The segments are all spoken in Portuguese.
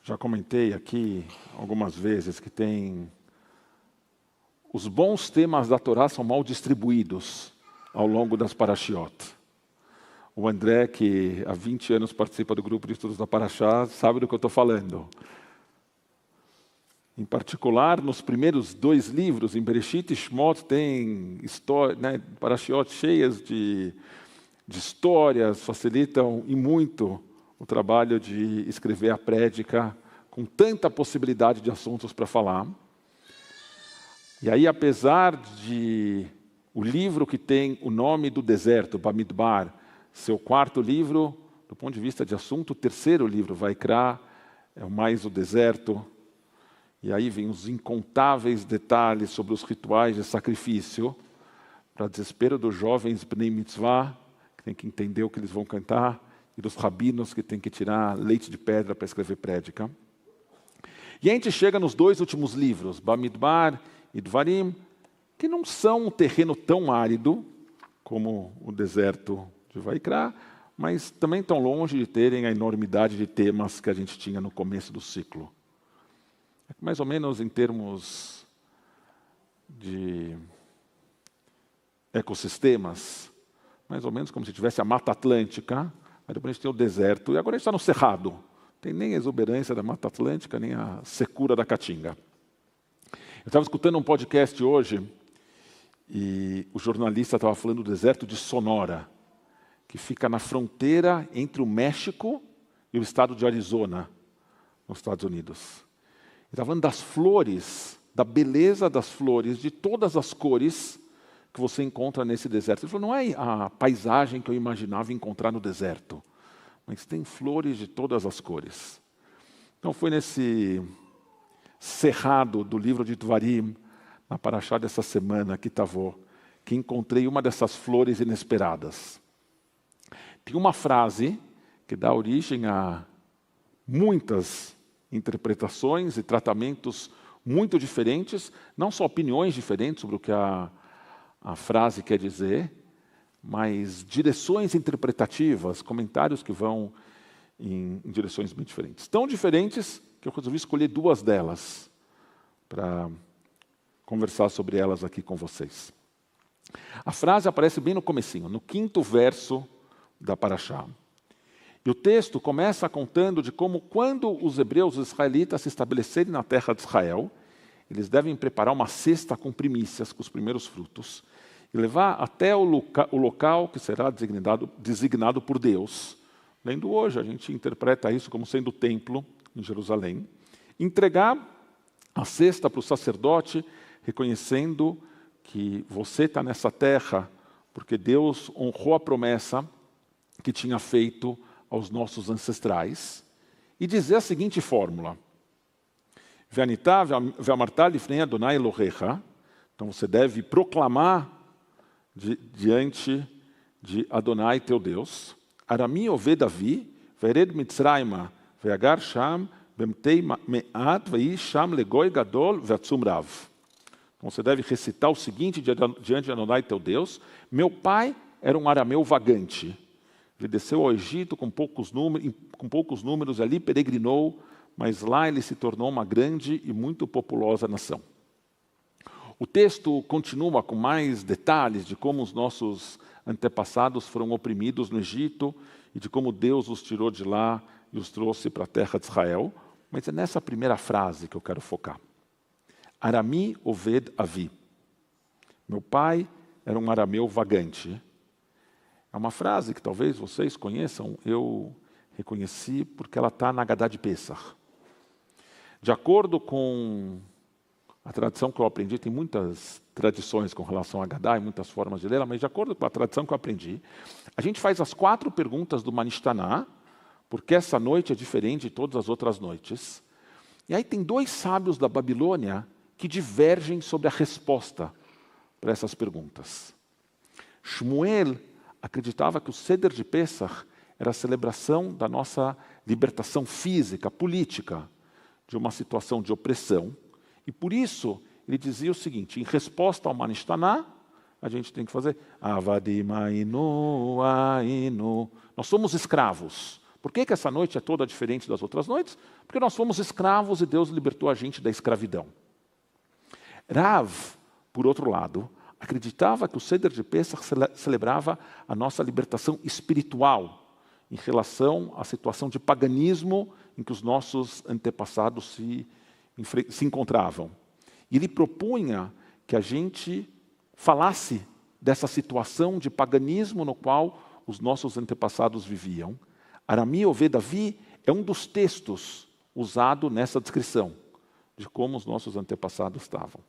Já comentei aqui algumas vezes que os bons temas da Torá são mal distribuídos ao longo das parashiot. O André, que há 20 anos participa do grupo de estudos da Parashá, sabe do que eu estou falando. Em particular, nos primeiros 2 livros, em Bereshit e Shmot, tem parashiot cheias de histórias, facilitam e muito o trabalho de escrever a prédica com tanta possibilidade de assuntos para falar. E aí, apesar de o livro que tem o nome do deserto, Bamidbar, seu 4º livro, do ponto de vista de assunto, o 3º livro, Vaikra, é o mais o deserto. E aí vem os incontáveis detalhes sobre os rituais de sacrifício, para desespero dos jovens Bnei Mitzvah, que tem que entender o que eles vão cantar, e dos rabinos que têm que tirar leite de pedra para escrever prédica. E a gente chega nos 2 últimos livros, Bamidbar e Dvarim, que não são um terreno tão árido como o deserto de Vaikra, mas também tão longe de terem a enormidade de temas que a gente tinha no começo do ciclo. Mais ou menos em termos de ecossistemas, mais ou menos como se tivesse a Mata Atlântica, aí depois a gente tem o deserto, e agora a gente está no Cerrado. Não tem nem a exuberância da Mata Atlântica, nem a secura da Caatinga. Eu estava escutando um podcast hoje, e o jornalista estava falando do deserto de Sonora, que fica na fronteira entre o México e o estado de Arizona, nos Estados Unidos. Ele estava falando das flores, da beleza das flores, de todas as cores que você encontra nesse deserto. Ele falou, não é a paisagem que eu imaginava encontrar no deserto, mas tem flores de todas as cores. Então foi nesse cerrado do livro de Dvarim, na Parashá dessa semana, que encontrei uma dessas flores inesperadas. Tem uma frase que dá origem a muitas interpretações e tratamentos muito diferentes, não só opiniões diferentes sobre o que a frase quer dizer, mas direções interpretativas, comentários que vão em direções muito diferentes. Tão diferentes que eu resolvi escolher 2 delas para conversar sobre elas aqui com vocês. A frase aparece bem no comecinho, no 5º verso da Parashá. E o texto começa contando de como, quando os hebreus, os israelitas, se estabelecerem na terra de Israel, eles devem preparar uma cesta com primícias, com os primeiros frutos, e levar até o local que será designado por Deus. Lendo hoje, a gente interpreta isso como sendo o templo em Jerusalém. Entregar a cesta para o sacerdote, reconhecendo que você está nessa terra porque Deus honrou a promessa que tinha feito aos nossos ancestrais, e dizer a seguinte fórmula: Ve'anitá ve'amartá lifnei Adonai Elohecha. Então você deve proclamar diante de Adonai teu Deus. Arami oved Davi, ve'ered Mitzrayma, ve'agar sham, bemtei me'at, ve'i sham legoi gadol ve'atzum rav. Então você deve recitar o seguinte diante de Adonai teu Deus: meu pai era um arameu vagante. Ele desceu ao Egito com poucos números, ali peregrinou, mas lá ele se tornou uma grande e muito populosa nação. O texto continua com mais detalhes de como os nossos antepassados foram oprimidos no Egito e de como Deus os tirou de lá e os trouxe para a terra de Israel, mas é nessa primeira frase que eu quero focar. Arami oved Avi. Meu pai era um arameu vagante. É uma frase que talvez vocês conheçam, eu reconheci porque ela está na Agadá de Pessach. De acordo com a tradição que eu aprendi, tem muitas tradições com relação a Agadá e muitas formas de ler, mas de acordo com a tradição que eu aprendi, a gente faz as 4 perguntas do Manishtaná, porque essa noite é diferente de todas as outras noites. E aí tem 2 sábios da Babilônia que divergem sobre a resposta para essas perguntas. Shmuel acreditava que o Seder de Pessach era a celebração da nossa libertação física, política, de uma situação de opressão. E por isso, ele dizia o seguinte: em resposta ao Manishtaná, a gente tem que fazer Avadim Ainu Ainu. Nós somos escravos. Por que essa noite é toda diferente das outras noites? Porque nós fomos escravos e Deus libertou a gente da escravidão. Rav, por outro lado, acreditava que o Seder de Pesach celebrava a nossa libertação espiritual em relação à situação de paganismo em que os nossos antepassados se encontravam. E ele propunha que a gente falasse dessa situação de paganismo no qual os nossos antepassados viviam. Arami Ovedavi é um dos textos usado nessa descrição de como os nossos antepassados estavam.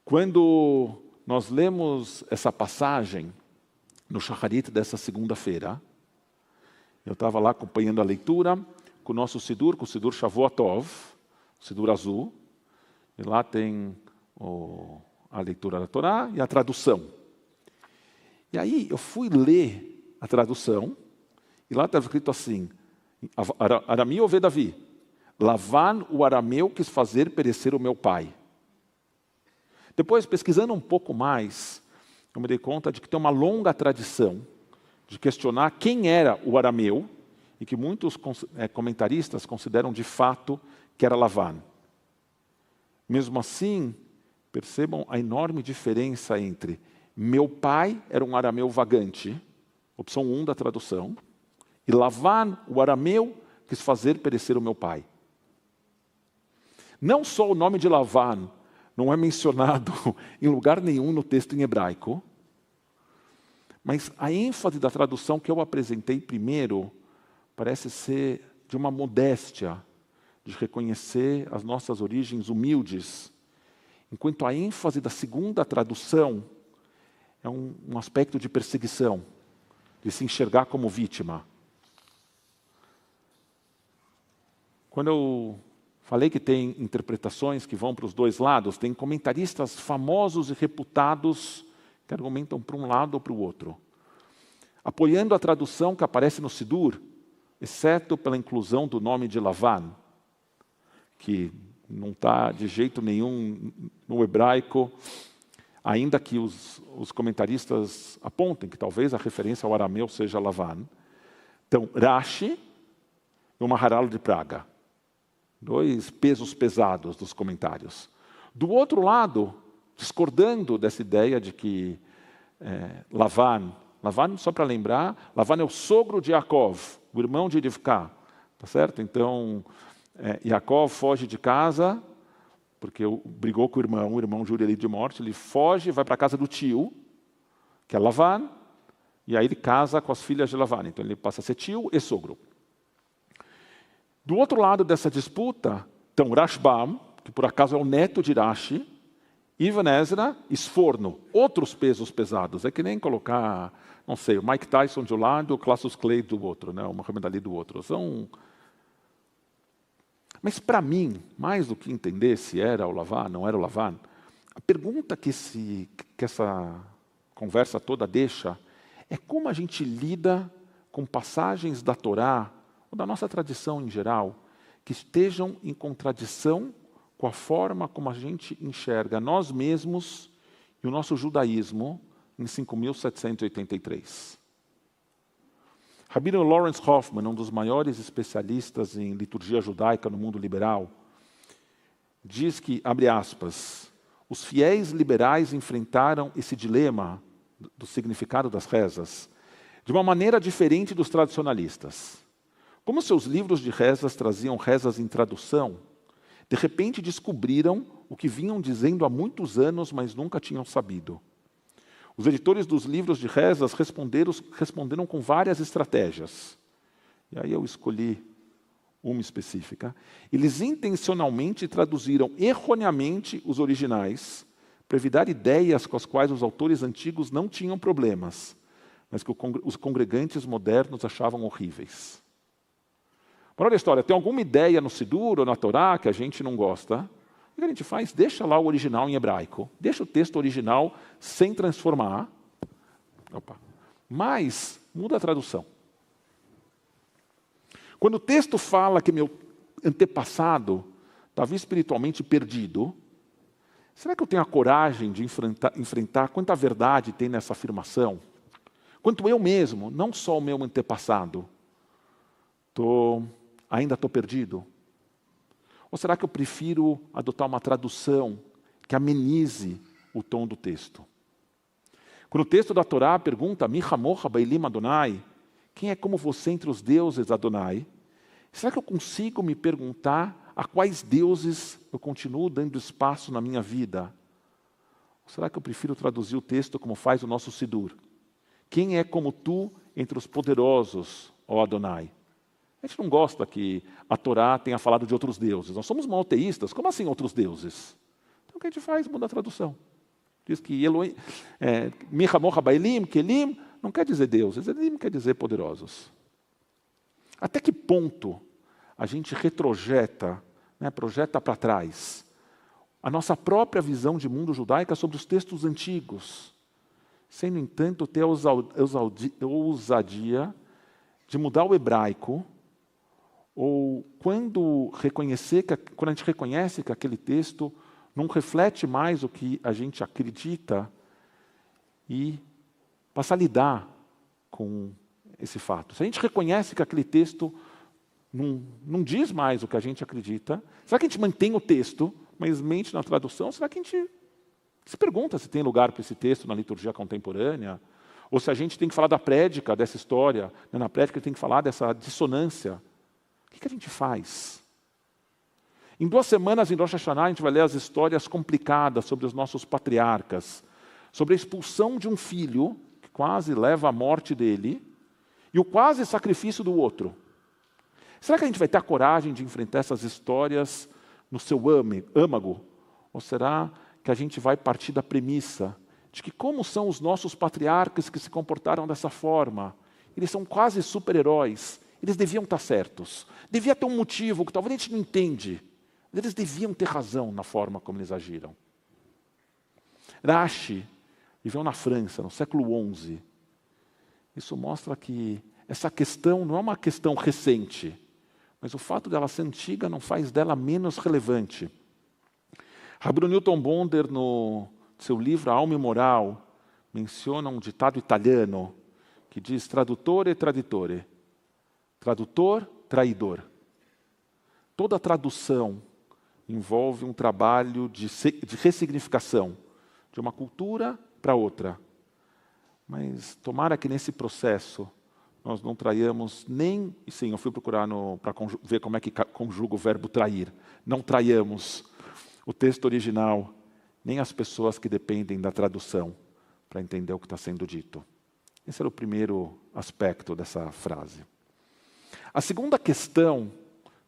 Quando nós lemos essa passagem no Shacharit dessa segunda-feira, eu estava lá acompanhando a leitura com o nosso Sidur, com o Sidur Shavuot Tov, o Sidur azul, e lá tem a leitura da Torá e a tradução. E aí eu fui ler a tradução, e lá estava escrito assim, Arami Ovedavi, Lavan, o arameu, quis fazer perecer o meu pai. Depois, pesquisando um pouco mais, eu me dei conta de que tem uma longa tradição de questionar quem era o arameu, e que muitos comentaristas consideram de fato que era Lavan. Mesmo assim, percebam a enorme diferença entre meu pai era um arameu vagante, opção 1 da tradução, e Lavan, o arameu, quis fazer perecer o meu pai. Não só o nome de Lavan não é mencionado em lugar nenhum no texto em hebraico, mas a ênfase da tradução que eu apresentei primeiro parece ser de uma modéstia, de reconhecer as nossas origens humildes, enquanto a ênfase da segunda tradução é um aspecto de perseguição, de se enxergar como vítima. Quando eu falei que tem interpretações que vão para os dois lados, tem comentaristas famosos e reputados que argumentam para um lado ou para o outro, apoiando a tradução que aparece no Sidur, exceto pela inclusão do nome de Lavan, que não está de jeito nenhum no hebraico, ainda que os comentaristas apontem que talvez a referência ao arameu seja Lavan. Então, Rashi e o Maharal de Praga. Dois pesos pesados dos comentários. Do outro lado, discordando dessa ideia de que Lavan, só para lembrar, Lavan é o sogro de Yaakov, o irmão de Rivka, tá certo? Então, Yaakov foge de casa, porque brigou com o irmão jura ele de morte, ele foge, vai para a casa do tio, que é Lavan, e aí ele casa com as filhas de Lavan, então ele passa a ser tio e sogro. Do outro lado dessa disputa, então Rashbam, que por acaso é o neto de Rashi, Ibn Ezra e Sforno, outros pesos pesados. É que nem colocar, não sei, o Mike Tyson de um lado e o Cassius Clay do outro, né? O Muhammad Ali do outro. Mas para mim, mais do que entender se era o Lavan, não era o Lavan, a pergunta que essa conversa toda deixa é como a gente lida com passagens da Torá, ou da nossa tradição em geral, que estejam em contradição com a forma como a gente enxerga nós mesmos e o nosso judaísmo em 5.783. Rabino Lawrence Hoffman, um dos maiores especialistas em liturgia judaica no mundo liberal, diz que, abre aspas, os fiéis liberais enfrentaram esse dilema do significado das rezas de uma maneira diferente dos tradicionalistas. Como seus livros de rezas traziam rezas em tradução, de repente descobriram o que vinham dizendo há muitos anos, mas nunca tinham sabido. Os editores dos livros de rezas responderam com várias estratégias. E aí eu escolhi uma específica. Eles intencionalmente traduziram erroneamente os originais, para evitar ideias com as quais os autores antigos não tinham problemas, mas que os congregantes modernos achavam horríveis. Olha a história, tem alguma ideia no Sidur ou na Torá que a gente não gosta? O que a gente faz? Deixa lá o original em hebraico. Deixa o texto original sem transformar. Mas muda a tradução. Quando o texto fala que meu antepassado estava espiritualmente perdido, será que eu tenho a coragem de enfrentar quanta verdade tem nessa afirmação? Quanto eu mesmo, não só o meu antepassado, Ainda estou perdido? Ou será que eu prefiro adotar uma tradução que amenize o tom do texto? Quando o texto da Torá pergunta, Mi Hamocha Bailim Adonai, quem é como você entre os deuses, Adonai? Será que eu consigo me perguntar a quais deuses eu continuo dando espaço na minha vida? Ou será que eu prefiro traduzir o texto como faz o nosso Sidur? Quem é como tu entre os poderosos, ó Adonai? A gente não gosta que a Torá tenha falado de outros deuses. Nós somos monoteístas. Como assim outros deuses? Então o que a gente faz? Muda a tradução. Diz que Elohim, Mi Hamocha Bailim, Kelim, não quer dizer deuses. Elim quer dizer poderosos. Até que ponto a gente retrojeta, projeta para trás, a nossa própria visão de mundo judaica sobre os textos antigos, sem, no entanto, ter a ousadia de mudar o hebraico, ou quando a gente reconhece que aquele texto não reflete mais o que a gente acredita e passa a lidar com esse fato. Se a gente reconhece que aquele texto não diz mais o que a gente acredita, será que a gente mantém o texto, mas mente na tradução? Será que a gente se pergunta se tem lugar para esse texto na liturgia contemporânea? Ou se a gente tem que falar da prédica dessa história, na prédica tem que falar dessa dissonância? O que a gente faz? Em 2 semanas, em Rosh Hashanah, a gente vai ler as histórias complicadas sobre os nossos patriarcas, sobre a expulsão de um filho, que quase leva à morte dele, e o quase sacrifício do outro. Será que a gente vai ter a coragem de enfrentar essas histórias no seu âmago? Ou será que a gente vai partir da premissa de que como são os nossos patriarcas que se comportaram dessa forma? Eles são quase super-heróis, eles deviam estar certos. Devia ter um motivo que talvez a gente não entende. Eles deviam ter razão na forma como eles agiram. Rashi viveu na França, no século XI. Isso mostra que essa questão não é uma questão recente, mas o fato dela ser antiga não faz dela menos relevante. Rabino Newton Bonder, no seu livro A Alma e Moral, menciona um ditado italiano que diz traduttore traditore, tradutor, traidor. Toda tradução envolve um trabalho de ressignificação de uma cultura para outra. Mas tomara que nesse processo nós não traiamos nem... Sim, eu fui procurar para ver como é que conjuga o verbo trair. Não traiamos o texto original, nem as pessoas que dependem da tradução, para entender o que está sendo dito. Esse era o primeiro aspecto dessa frase. A segunda questão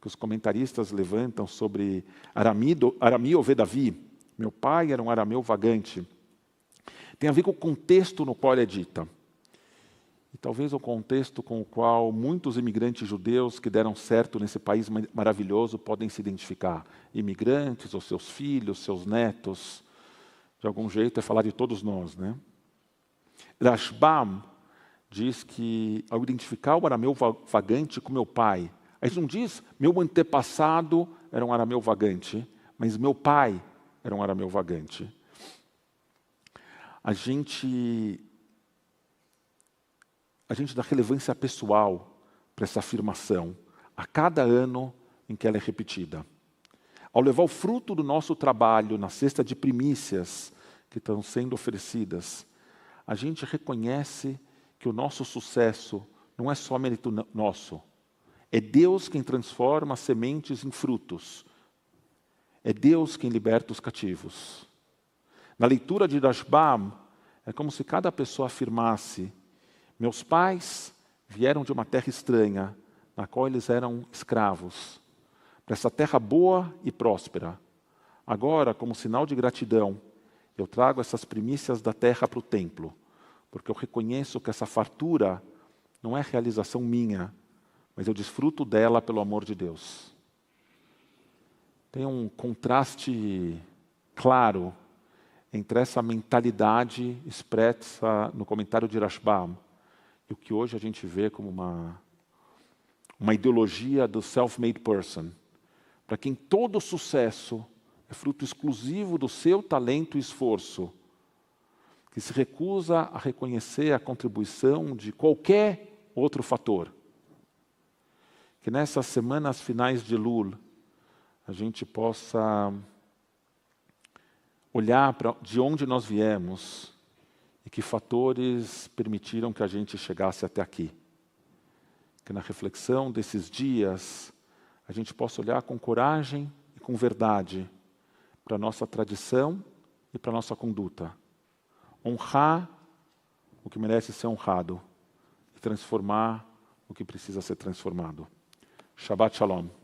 que os comentaristas levantam sobre Arami Ovedavi, meu pai era um arameu vagante, tem a ver com o contexto no qual ele é dita. E talvez o contexto com o qual muitos imigrantes judeus que deram certo nesse país maravilhoso podem se identificar. Imigrantes, ou seus filhos, seus netos. De algum jeito é falar de todos nós, né? Rashbam diz que, ao identificar o arameu vagante com meu pai, a gente não diz, meu antepassado era um arameu vagante, mas meu pai era um arameu vagante. A gente dá relevância pessoal para essa afirmação, a cada ano em que ela é repetida. Ao levar o fruto do nosso trabalho na cesta de primícias que estão sendo oferecidas, a gente reconhece que o nosso sucesso não é só mérito nosso. É Deus quem transforma as sementes em frutos. É Deus quem liberta os cativos. Na leitura de Rashbam, é como se cada pessoa afirmasse: meus pais vieram de uma terra estranha, na qual eles eram escravos, para essa terra boa e próspera. Agora, como sinal de gratidão, eu trago essas primícias da terra para o templo, porque eu reconheço que essa fartura não é realização minha, mas eu desfruto dela pelo amor de Deus. Tem um contraste claro entre essa mentalidade expressa no comentário de Rashbam e o que hoje a gente vê como uma ideologia do self-made person, para quem todo sucesso é fruto exclusivo do seu talento e esforço, que se recusa a reconhecer a contribuição de qualquer outro fator. que nessas semanas finais de Elul, a gente possa olhar para de onde nós viemos e que fatores permitiram que a gente chegasse até aqui. Que na reflexão desses dias, a gente possa olhar com coragem e com verdade para a nossa tradição e para a nossa conduta. Honrar o que merece ser honrado e transformar o que precisa ser transformado. Shabbat Shalom.